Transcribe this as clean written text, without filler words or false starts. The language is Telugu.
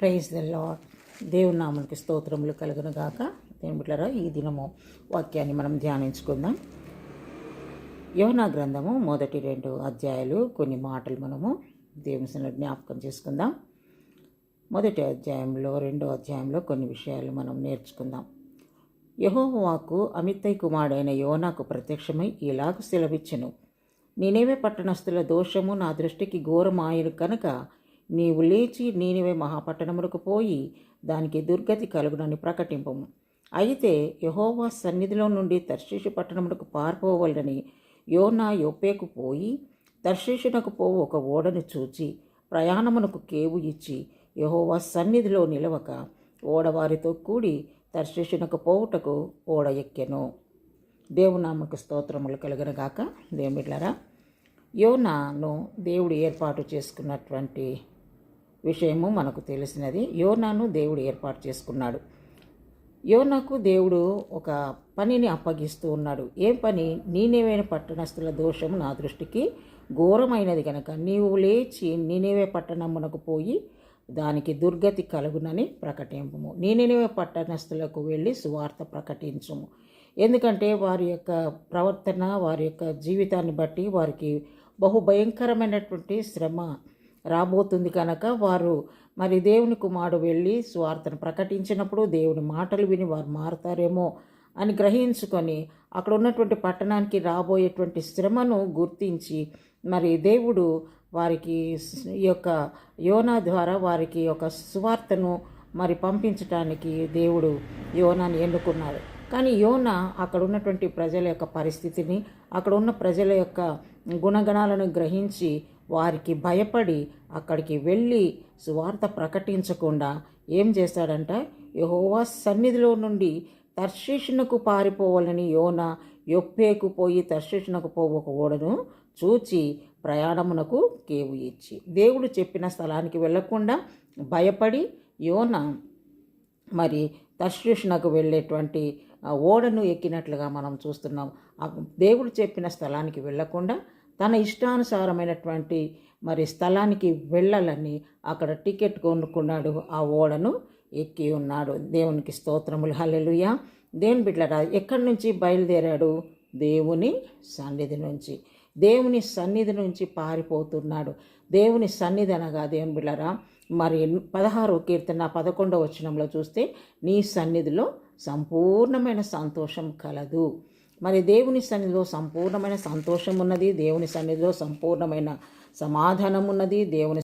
Praise the lord. దేవుని నామానికి స్తోత్రములు కలుగును గాక. దేవుని బిడ్డలారా, ఈ దినము వాక్యాన్ని మనం ధ్యానించుకుందాం. యోనా గ్రంథము 1-2 అధ్యాయాలు కొన్ని మాటలు మనము దేవుని సన్నిధిలో జ్ఞాపకం చేసుకుందాం. 1 అధ్యాయంలో 2 అధ్యాయంలో కొన్ని విషయాలు మనం నేర్చుకుందాం. యెహోవా వాక్కు అమిత్తయి కుమారుడైన యోనాకు ప్రత్యక్షమై ఇలాగ సెలవిచ్చెను. నీనేవే పట్టణస్థుల దోషము నా దృష్టికి ఘోరమాయను కనుక నీవు లేచి నీనివే మహాపట్టణములకు పోయి దానికి దుర్గతి కలుగునని ప్రకటింపము. అయితే యెహోవా సన్నిధిలో నుండి తర్షీషు పట్టణములకు పారిపోవాలని యోనా యొప్పేకు పోయి తర్షీషునకు పోవు ఒక ఓడను చూచి ప్రయాణమునకు కేవు ఇచ్చి యెహోవా సన్నిధిలో నిలవక ఓడవారితో కూడి తర్షీషునకు పోవుటకు ఓడ ఎక్కెను. దేవునామకు స్తోత్రములు కలుగునుగాక. దేవుని బిడ్డలారా, యోనాను దేవుడు ఏర్పాటు చేసుకున్నటువంటి విషయము మనకు తెలిసినది. యోనాను దేవుడు ఏర్పాటు చేసుకున్నాడు. యోనాకు దేవుడు ఒక పనిని అప్పగిస్తూ ఉన్నాడు. ఏం పని? నీనేవే పట్టణస్థుల దోషము నా దృష్టికి ఘోరమైనది కనుక నీవు లేచి నీనేవే పట్టణమునకు పోయి దానికి దుర్గతి కలుగునని ప్రకటింపము. నీనేవే పట్టణస్థులకు వెళ్ళి సువార్త ప్రకటించుము. ఎందుకంటే వారి యొక్క ప్రవర్తన, వారి యొక్క జీవితాన్ని బట్టి వారికి బహుభయంకరమైనటువంటి శ్రమ రాబోతుంది కనుక వారు మరి దేవుని కుమారుడు వెళ్ళి సువార్తను ప్రకటించినప్పుడు దేవుని మాటలు విని వారు మారుతారేమో అని గ్రహించుకొని అక్కడ ఉన్నటువంటి పట్టణానికి రాబోయేటువంటి శ్రమను గుర్తించి మరి దేవుడు వారికి ఈ యొక్క యోనా ద్వారా వారికి ఒక సువార్తను మరి పంపించటానికి దేవుడు యోనాని ఎన్నుకున్నాడు. కానీ యోనా అక్కడ ఉన్నటువంటి ప్రజల యొక్క పరిస్థితిని, అక్కడ ఉన్న ప్రజల యొక్క గుణగణాలను గ్రహించి వారికి భయపడి అక్కడికి వెళ్ళి సువార్త ప్రకటించకుండా ఏం చేశాడంట? యెహోవా సన్నిధిలో నుండి తర్షీషునకు పారిపోవాలని యోనా యొప్పేకు పోయి తర్షీషునకు పోవు ఒక ఓడను చూచి ప్రయాణమునకు కేవు ఇచ్చి, దేవుడు చెప్పిన స్థలానికి వెళ్లకుండా భయపడి యోనా మరి తర్షీషునకు వెళ్ళేటువంటి ఓడను ఎక్కినట్లుగా మనం చూస్తున్నాం. దేవుడు చెప్పిన స్థలానికి వెళ్లకుండా తన ఇష్టానుసారమైనటువంటి మరి స్థలానికి వెళ్ళాలని అక్కడ టికెట్ కొనుక్కున్నాడు. ఆ ఓడను ఎక్కి ఉన్నాడు. దేవునికి స్తోత్రములు, హల్లెలూయా. దేవుని బిడ్డలారా, ఎక్కడి నుంచి బయలుదేరాడు? దేవుని సన్నిధి నుంచి. దేవుని సన్నిధి నుంచి పారిపోతున్నాడు. దేవుని సన్నిధి అనగా దేవుని బిడ్డలారా, మరి 16వ కీర్తన 11వ వచనంలో చూస్తే నీ సన్నిధిలో సంపూర్ణమైన సంతోషం కలదు. మరి దేవుని సన్నిధిలో సంపూర్ణమైన సంతోషం ఉన్నది. దేవుని సన్నిధిలో సంపూర్ణమైన సమాధానం ఉన్నది. దేవుని